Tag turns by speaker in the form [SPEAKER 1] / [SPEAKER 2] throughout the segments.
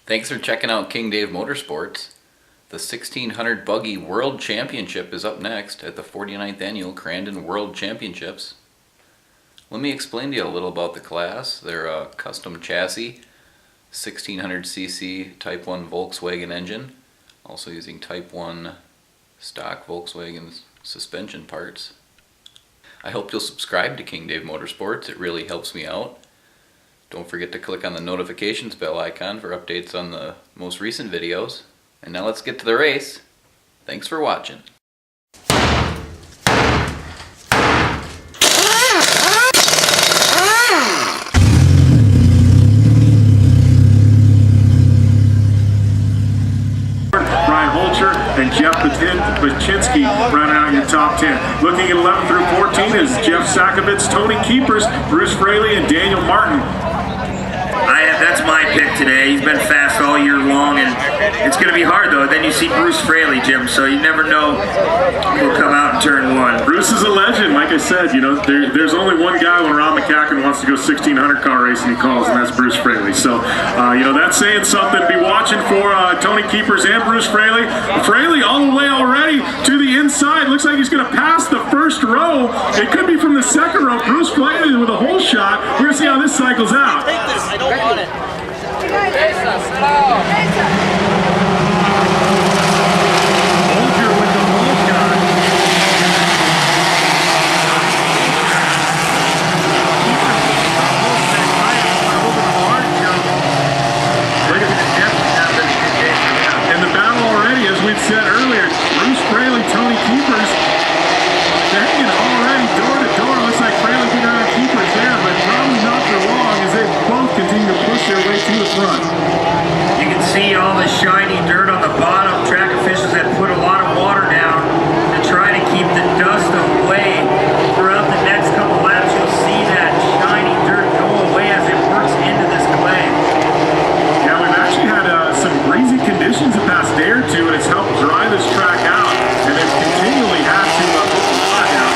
[SPEAKER 1] Thanks for checking out King Dave Motorsports. The 1600 Buggy World Championship is up next at the 49th Annual Crandon World Championships. Let me explain to you a little about the class. They're a custom chassis, 1600cc Type 1 Volkswagen engine, also using Type 1 stock Volkswagen suspension parts. I hope you'll subscribe to King Dave Motorsports. It really helps me out. Don't forget to click on the notifications bell icon for updates on the most recent videos. And now let's get to the race. Thanks for watching.
[SPEAKER 2] And Jeff Baczynski rounding out your top 10. Looking at 11 through 14 is Jeff Sakovitz, Tony Keepers, Bruce Fraley, and Daniel Martin.
[SPEAKER 3] That's my pick today. He's been fast all year long, and it's going to be hard though. Then you see Bruce Fraley, Jim, so you never know who'll come out in turn one.
[SPEAKER 2] Bruce is a legend, like I said. You know, there's only one guy when Ron McCacken wants to go 1600 car racing, he calls, and that's Bruce Fraley. So, you know, that's saying something to be watching for Tony Keepers and Bruce Fraley. Fraley all the way already to the inside. Looks like he's going to pass the first row. It could be from the second row. Bruce Fraley with a whole shot. We're going to see how this cycles out.
[SPEAKER 4] I don't want it.
[SPEAKER 2] And the battle already, as we'd said earlier, Bruce Fraley, Tony Keepers, they're hanging already door to door. Looks like Fraley can out Keepers there, but probably not for long as they both continue to push their way to the front.
[SPEAKER 3] You can see all the shiny dirt on the bottom. Track officials have put a lot of water down to try to keep the dust away. Throughout the next couple laps, you'll see that shiny dirt go away as it works into this clay.
[SPEAKER 2] Yeah, we've actually had some breezy conditions the past day or two, and it's helped dry this track out, and they've continually had to put the water down.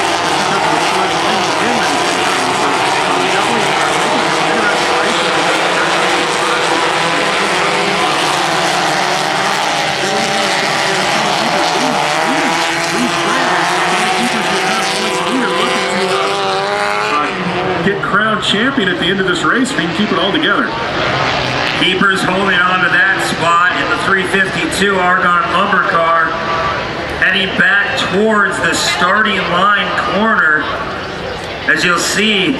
[SPEAKER 2] Get crowned champion at the end of this race if he can keep it all together.
[SPEAKER 3] Keepers holding on to that spot in the 352 Argon Lumber car, heading back towards the starting line corner. As you'll see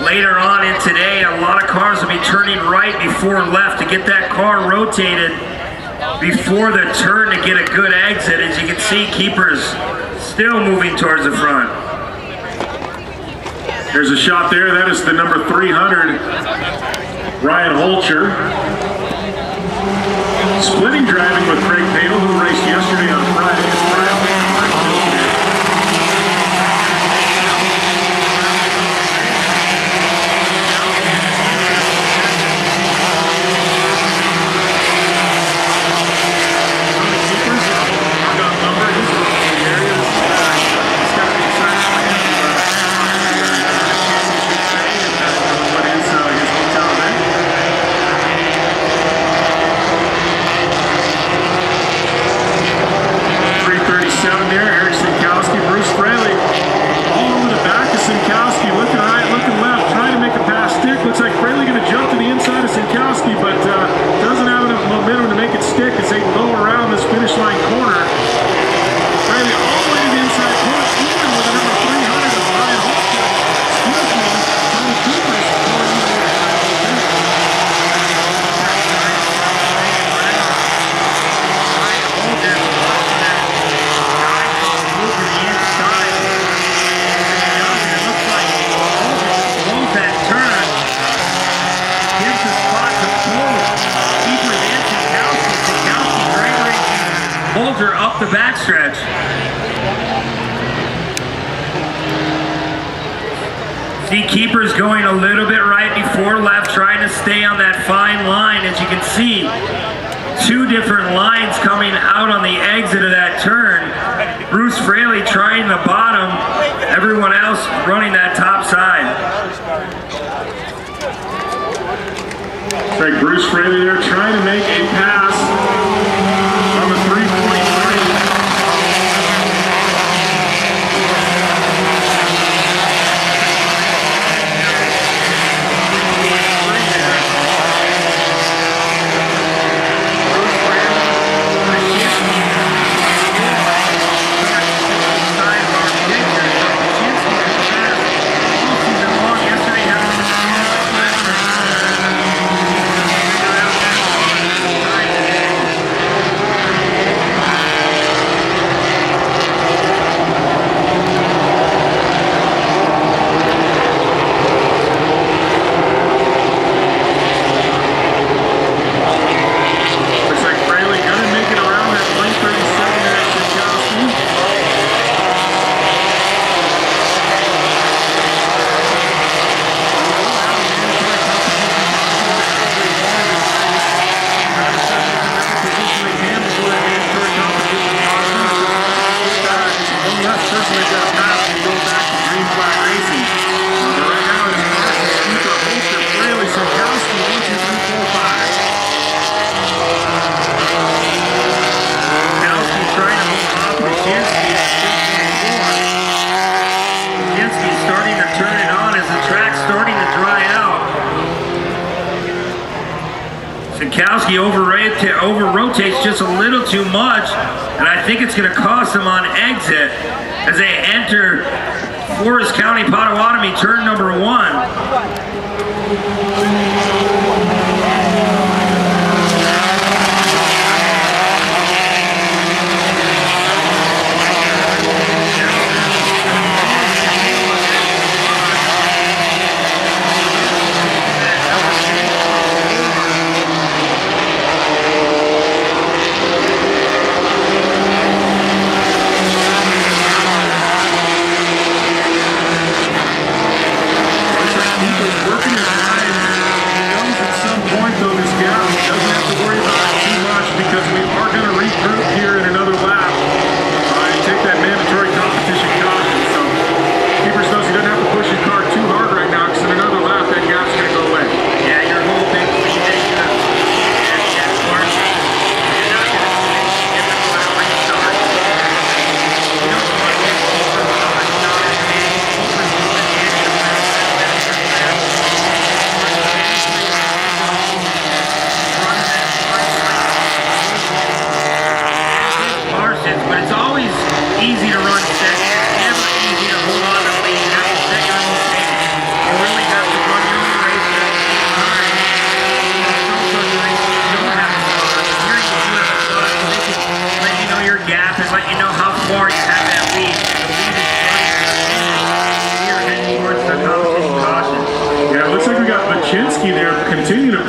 [SPEAKER 3] later on in today, a lot of cars will be turning right before left to get that car rotated before the turn to get a good exit. As you can see, Keepers still moving towards the front.
[SPEAKER 2] There's a shot there. That is the number 300, Ryan Holcher. Splitting driving with Craig Padel, who raced yesterday on Friday.
[SPEAKER 3] Up the backstretch. See Keepers going a little bit right before left, trying to stay on that fine line. As you can see, two different lines coming out on the exit of that turn. Bruce Fraley trying the bottom, everyone else running that top side.
[SPEAKER 2] Bruce Fraley there trying to make a
[SPEAKER 3] Kowski over-rotates just a little too much, and I think it's going to cost him on exit as they enter Forest County Potawatomi turn number 1.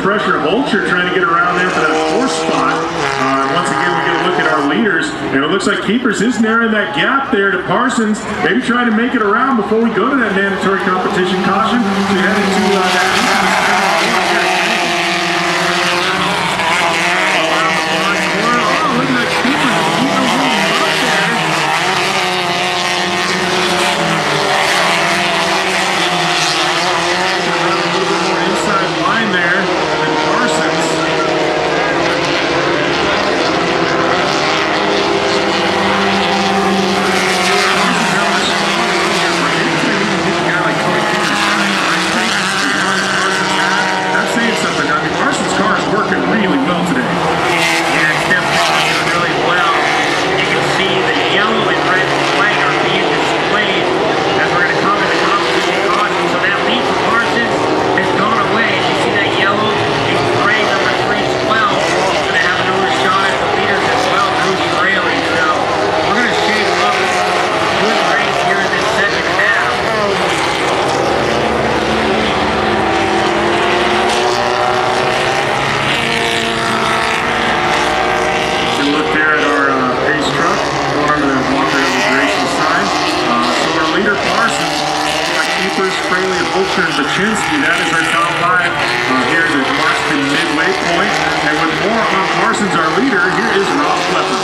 [SPEAKER 2] Pressure Vulture trying to get around there for that 4th spot. Once again, we get a look at our leaders, and it looks like Keepers is narrowing that gap there to Parsons. Maybe trying to make it around before we go to that mandatory competition caution. So we head into that. That is our top 5 here that marks the midway point. And with more on Parsons, our leader, here is Rob Klepper.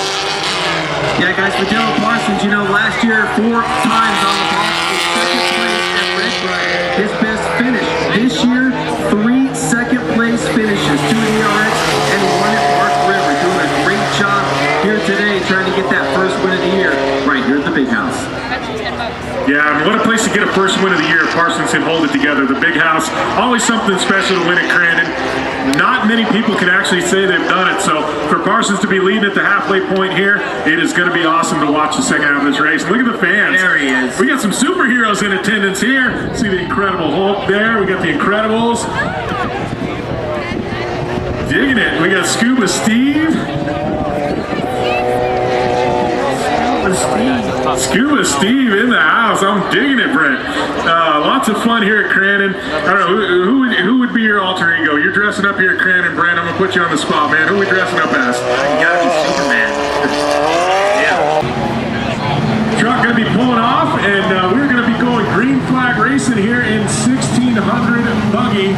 [SPEAKER 4] Yeah, guys, for Dylan Parsons, you know, last year 4 times on the box was second place at Red Bright, his best finish. This year, 3 second place finishes, 2 at ERX and 1 at Mark River. Doing a great job here today trying to get that first win of the year right here at the Big House.
[SPEAKER 2] Yeah, and what a place to get a first win of the year. Parsons can hold it together. The Big House, always something special to win at Crandon. Not many people can actually say they've done it. So for Parsons to be leading at the halfway point here, it is going to be awesome to watch the second half of this race. Look at the fans.
[SPEAKER 3] There he is.
[SPEAKER 2] We got some superheroes in attendance here. See the Incredible Hulk there. We got the Incredibles. Digging it. We got Scuba Steve. Scuba Steve in the house. I'm digging it, Brent. Lots of fun here at Crandon. I don't know, who would be your alter ego? You're dressing up here at Crandon, Brent. I'm going to put you on the spot, man. Who are we dressing up as?
[SPEAKER 3] You gotta be Superman. Yeah.
[SPEAKER 2] Truck going to be pulling off, and we're going to be going green flag racing here in 1600 Buggy.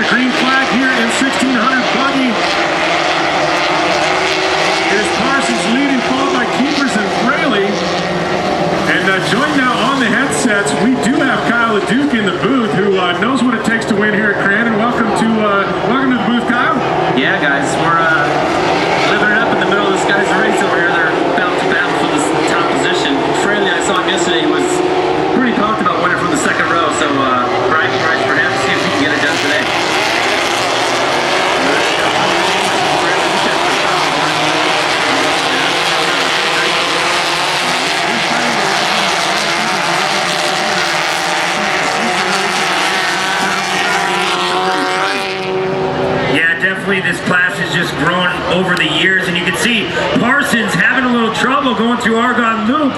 [SPEAKER 2] Green flag here in 1600 Buggy. It is Parsons leading, followed by Keepers and Fraley. And joined now on the headsets, we do have Kyle Duke in the booth, who knows what it takes to win here at Crandon. Welcome to the booth, Kyle.
[SPEAKER 5] Yeah, guys, we're living it up in the middle of this guy's race over here. They're about to battle for this top position. Fraley, I saw him yesterday, he was pretty pumped about winning from the second row, so bright price for him. See if he can get it done today.
[SPEAKER 3] This class has just grown over the years, and you can see Parsons having a little trouble going through Argonne Loop.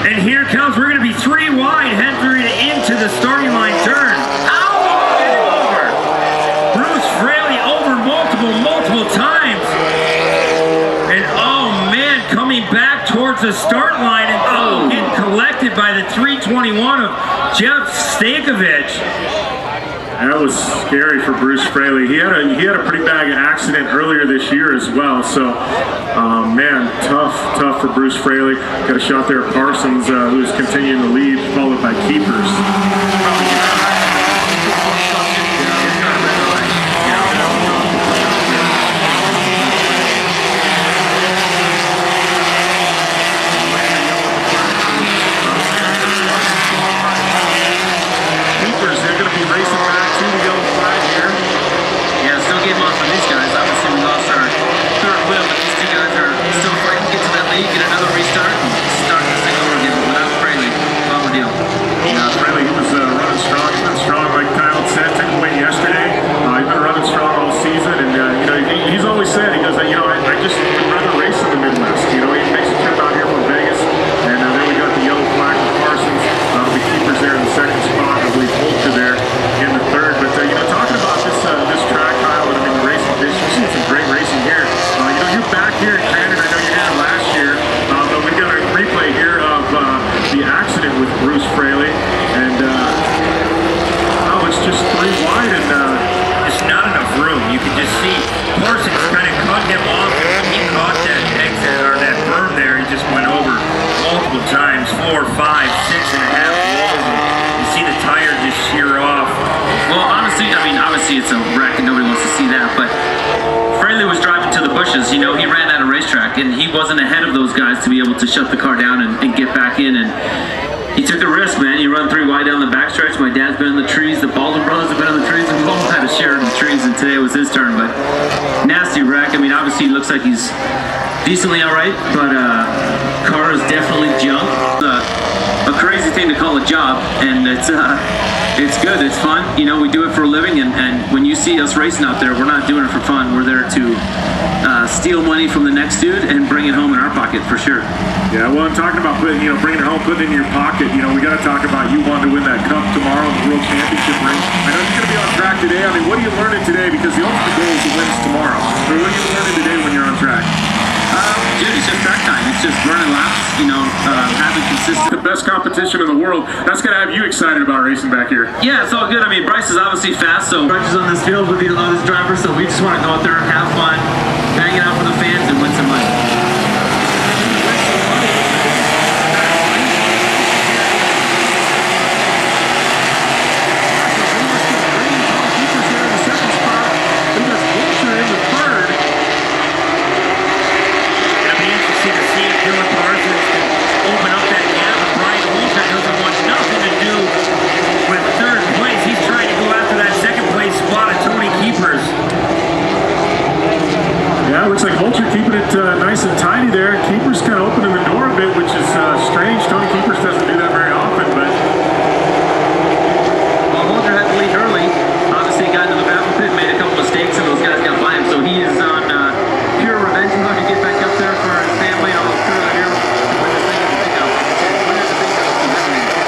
[SPEAKER 3] And here comes, we're going to be 3 wide heading into the starting line turn. Over. Bruce Fraley over multiple times. And oh man, coming back towards the start line and getting collected by the 321 of Jeff Stankovic.
[SPEAKER 2] That was scary for Bruce Fraley. He had a pretty bad accident earlier this year as well. So, man, tough for Bruce Fraley. Got a shot there at Parsons, who's continuing to lead, followed by Keepers.
[SPEAKER 5] It's a wreck and nobody wants to see that, but Fraley was driving to the bushes. You know, he ran out of racetrack and he wasn't ahead of those guys to be able to shut the car down and get back in, and he took a risk, man. You run 3 wide down the backstretch. My dad's been in the trees, the Baldwin brothers have been in the trees, and we've all had a share in the trees, and today was his turn, but nasty wreck. I mean, obviously he looks like he's decently alright, but car is definitely junk. A crazy thing to call a job, and it's good, it's fun. You know, we do it for a living, and when you see us racing out there, we're not doing it for fun. We're there to steal money from the next dude and bring it home in our pocket for sure.
[SPEAKER 2] Yeah, well, I'm talking about bringing it home, putting it in your pocket. You know, we got to talk about you wanting to win that cup tomorrow in the World Championship ring. I know you're going to be on track today. I mean, what are you learning today? Because the ultimate goal is to win tomorrow. So what are you learning today when you're on track?
[SPEAKER 5] Dude, it's just track time. It's just running laps, you know, having consistent.
[SPEAKER 2] The best competition in the world. That's going to have you excited about racing back here.
[SPEAKER 5] Yeah, it's all good. I mean, Bryce is obviously fast, so Bryce is on this field with the longest driver, so we just want to go out there and have fun, hang it out for the fans, and win some money.
[SPEAKER 2] Nice and tidy there. Keeper's kind of opening the door a bit, which is strange. Tony Keepers doesn't do that very often, but...
[SPEAKER 5] Well, Holger had to lead early. Obviously, got into the battle pit, made a couple mistakes, and those guys got by him, so he is on pure revenge mode to get back up there for his family and all the crew out here to win this thing at the big house. Win at the big house is everything.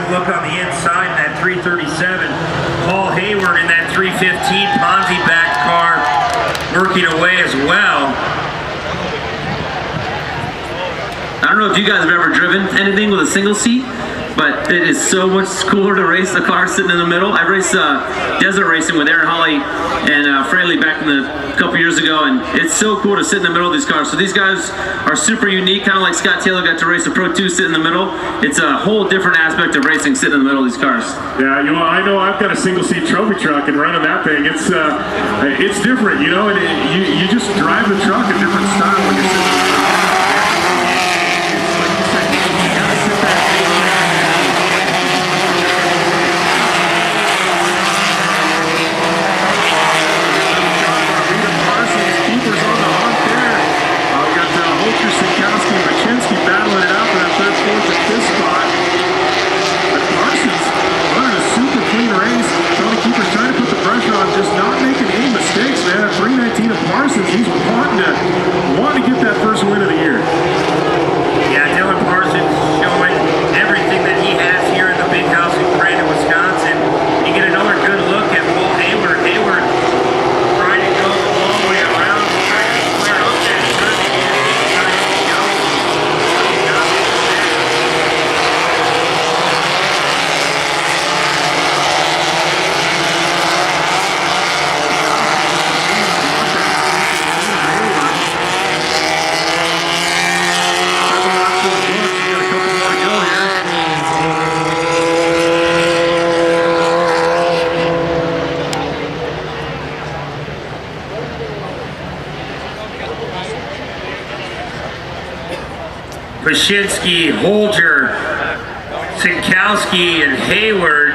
[SPEAKER 3] Look on the inside in that 337. Paul Hayward in that 315 Ponzi back car working away as well.
[SPEAKER 5] I don't know if you guys have ever driven anything with a single seat, but it is so much cooler to race the car sitting in the middle. I raced desert racing with Aaron Hawley and Fraley back in a couple years ago, and it's so cool to sit in the middle of these cars. So these guys are super unique, kind of like Scott Taylor got to race a Pro 2 sit in the middle. It's a whole different aspect of racing sitting in the middle of these cars.
[SPEAKER 2] Yeah, you know, I know I've got a single-seat trophy truck, and running that thing, it's different, you know, and you just drive the truck a different style when you're sitting in the wanting to get that first win of the year.
[SPEAKER 3] Yeah, Dylan Parsons showing everything that he has here in the big house in Crandon, Wisconsin. You get another good look at Paul Hayward. Hayward trying to go the long way around, trying to clear up that turn. Pashinsky, Holger, Sinkowski, and Hayward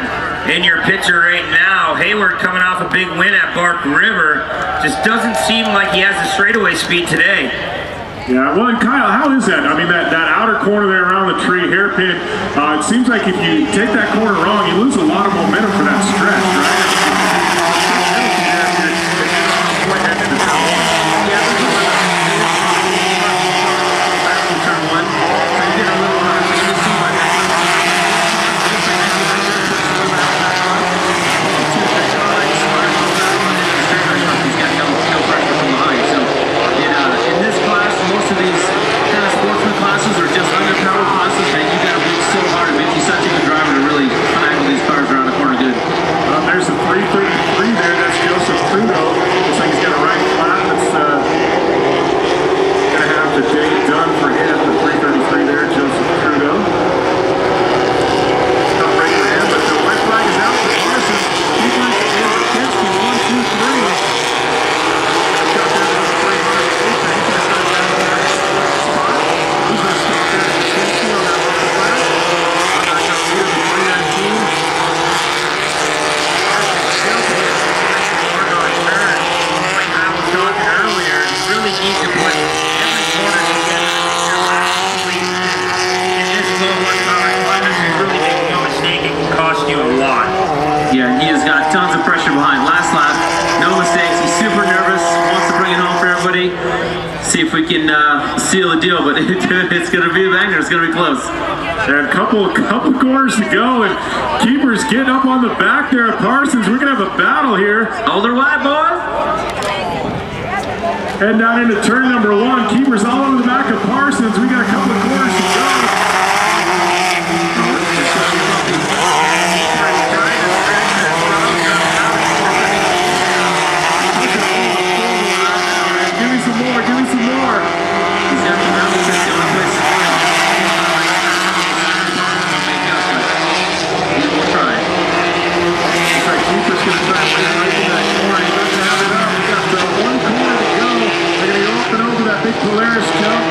[SPEAKER 3] in your picture right now. Hayward coming off a big win at Bark River. Just doesn't seem like he has the straightaway speed today.
[SPEAKER 2] Yeah, well, and Kyle, how is that? I mean, that outer corner there around the tree, hairpin, it seems like if you take that corner wrong, you lose a lot of momentum for that stretch, right? There's the 333 there, that's Joseph Trudeau. Looks like he's got a right flat that's going to have the day done for him. The 333 there, Joseph Trudeau. Tough break for him, but the white flag is out for Parsons. Keepers and Kinski, 1, 2, 3. Got that on the 308. He's going to start down on that spot. He's going to stop there at Kinski on that left flat. Back up here to 319.
[SPEAKER 3] Really need to put every corner together in your last week. In this low horsepower climate, you really make no mistake, it can cost you a lot.
[SPEAKER 5] Yeah, he has got tons of pressure behind. Last lap, no mistakes. He's super nervous, wants to bring it home for everybody. See if we can seal the deal, but it's going to be a banger. It's going to be close.
[SPEAKER 2] And a couple corners to go, and Keepers getting up on the back there at Parsons. We're going to have a battle here.
[SPEAKER 5] Older white boy.
[SPEAKER 2] Heading down into turn number 1. Keepers all over the back of Parsons. We got a couple of corners to go. Give me some more, give me some more.
[SPEAKER 5] He's got the mountain that's the only place. We'll try.
[SPEAKER 2] Looks like Keepers going to try and play right in that corner. He doesn't have it up. We got one corner to go. They're going to open over that big Polaris jump.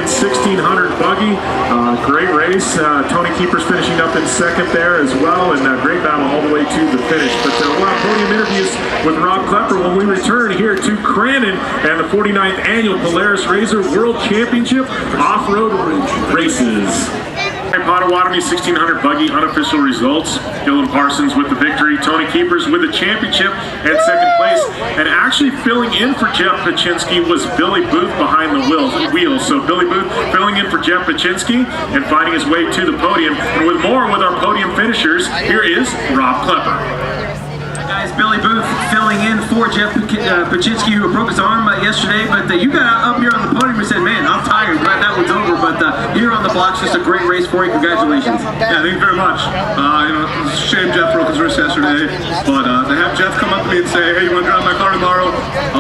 [SPEAKER 2] 1600 Buggy. Great race. Tony Keepers finishing up in second there as well, and great battle all the way to the finish. But we'll have podium interviews with Rob Klepper when we return here to Crandon and the 49th Annual Polaris Razor World Championship Off-Road Races. Potawatomi 1600 Buggy unofficial results. Dylan Parsons with the victory. Tony Keepers with the championship and second place. And actually filling in for Jeff Paczynski was Billy Booth behind the wheels. So Billy Booth filling in for Jeff Paczynski and finding his way to the podium. And with more with our podium finishers, here is Rob Klepper.
[SPEAKER 4] Guys, Billy Booth filling in for Jeff Paczynski, who broke his arm yesterday, but you got up here on the podium and said, man, I'm tired, glad that one's over, but here on the block's just a great race for you. Congratulations.
[SPEAKER 6] Yeah, thank you very much. It's a shame Jeff broke his wrist yesterday, but to have Jeff come up to me and say, hey, you want to drive my car tomorrow?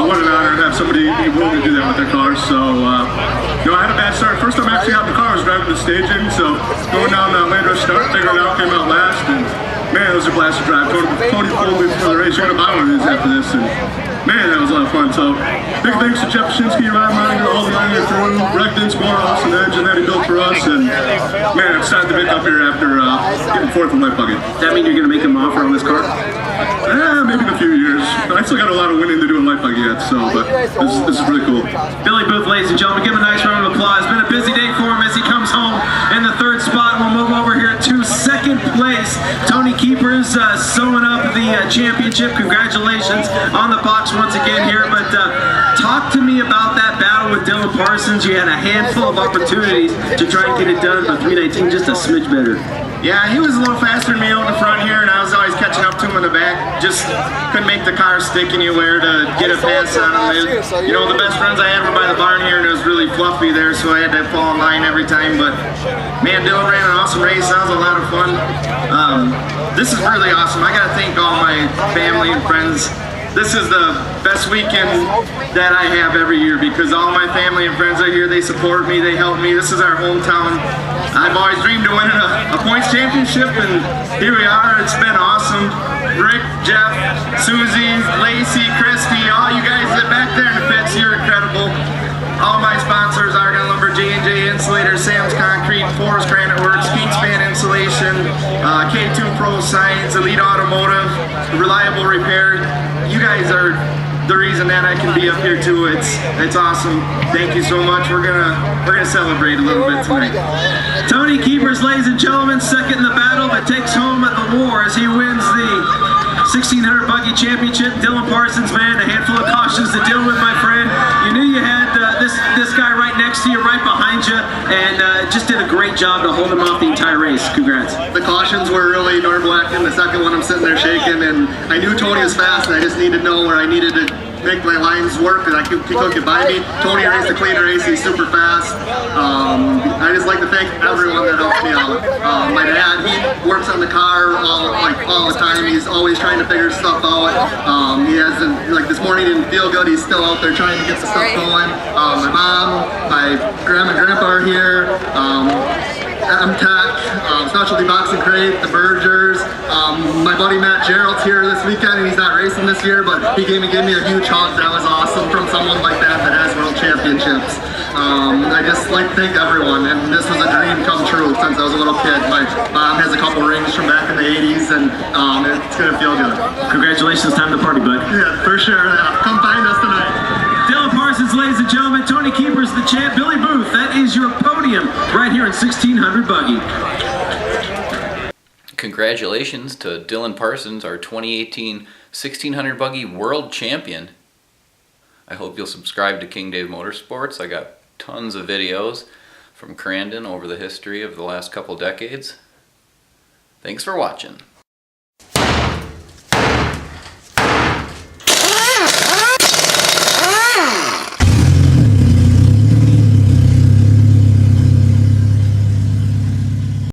[SPEAKER 6] What an honor to have somebody be willing to do that with their car. So, I had a bad start. First time I actually got in the car, I was driving the staging, so going down Landrush start, figuring it out, came out last, and man, it was a blast to drive. Tony pulled me for the race. You're going to buy one of these after this, and man, that was a lot of fun. So, big thanks to Jeff Paczynski, Ryan Meininger, all the Meininger crew, Recton, Score, Austin Engine that he built for us, and man, I'm excited to make up here after getting fourth with my Buggy.
[SPEAKER 4] Does that mean you're going to make him an offer on this car?
[SPEAKER 6] Maybe in a few years. I still got a lot of winning to do in life Buggy yet, so, but this is really cool.
[SPEAKER 4] Billy Booth, ladies and gentlemen, give him a nice round of applause. It's been a busy day for him as he comes home in the third spot. We'll move over here to second place. Tony Keepers sewing up the championship. Congratulations on the box once again here. But talk to me about that battle with Dylan Parsons. You had a handful of opportunities to try and get it done, but 319 just a smidge better.
[SPEAKER 7] Yeah, he was a little faster than me on the front here, and I was always catching up to him in the back. Just couldn't make the car stick anywhere to get a pass on him. The best runs I had were by the barn here, and it was really fluffy there, so I had to fall in line every time. But man, Dylan ran an awesome race. That was a lot of fun. This is really awesome. I got to thank all my family and friends. This is the best weekend that I have every year because all my family and friends are here. They support me. They help me. This is our hometown. I've always dreamed of winning a points championship, and here we are. It's been awesome. Rick, Jeff, Susie, Lacey, Christy, all you guys that back there in the pits, you're incredible. All my sponsors, Argon Lumber, J&J Insulators, Sam's Concrete, Forest Granite Works, Pete Span Insulation, K2 Pro Science, Elite Automotive, Reliable Repair. You guys are the reason that I can be up here too. It's awesome. Thank you so much. We're gonna celebrate a little bit tonight.
[SPEAKER 4] Tony Keepers, ladies and gentlemen, second in the battle, but takes home at the war as he wins the 1600 Buggy Championship. Dylan Parsons, man, a handful of cautions to deal with, my friend. You knew you had this guy right next to you, right behind you, and just did a great job to hold him off the entire race. Congrats.
[SPEAKER 7] The cautions were really Norblak in the second one. I'm sitting there shaking, and I knew Tony was fast, and I just needed to know where I needed to make my lines work, because he couldn't get by me. Tony raced a clean race. He's super fast. I just like to thank everyone that helped me out. My dad, he works on the car all the time. He's always trying to figure stuff out. He hasn't, like this morning, he didn't feel good. He's still out there trying to get the stuff going. My mom, my grandma and grandpa are here. MTech, Specialty Boxing Crate, the Bergers. My buddy Matt Gerald's here this weekend, and he's not racing this year, but he gave me a huge hug. That was awesome from someone like that has world championships. I just like to thank everyone, and this was a dream come true since I was a little kid. My mom has a couple rings from back in the 80s, and it's going to feel good.
[SPEAKER 4] Congratulations, time to party, bud.
[SPEAKER 7] Yeah, for sure. Come find us tonight.
[SPEAKER 4] Dylan Parsons, ladies and gentlemen, Tony Keepers, the champ, Billy Booth, that is your podium right here in 1600 Buggy.
[SPEAKER 1] Congratulations to Dylan Parsons, our 2018 1600 Buggy World Champion. I hope you'll subscribe to King Dave Motorsports. I got tons of videos from Crandon over the history of the last couple decades. Thanks for watching.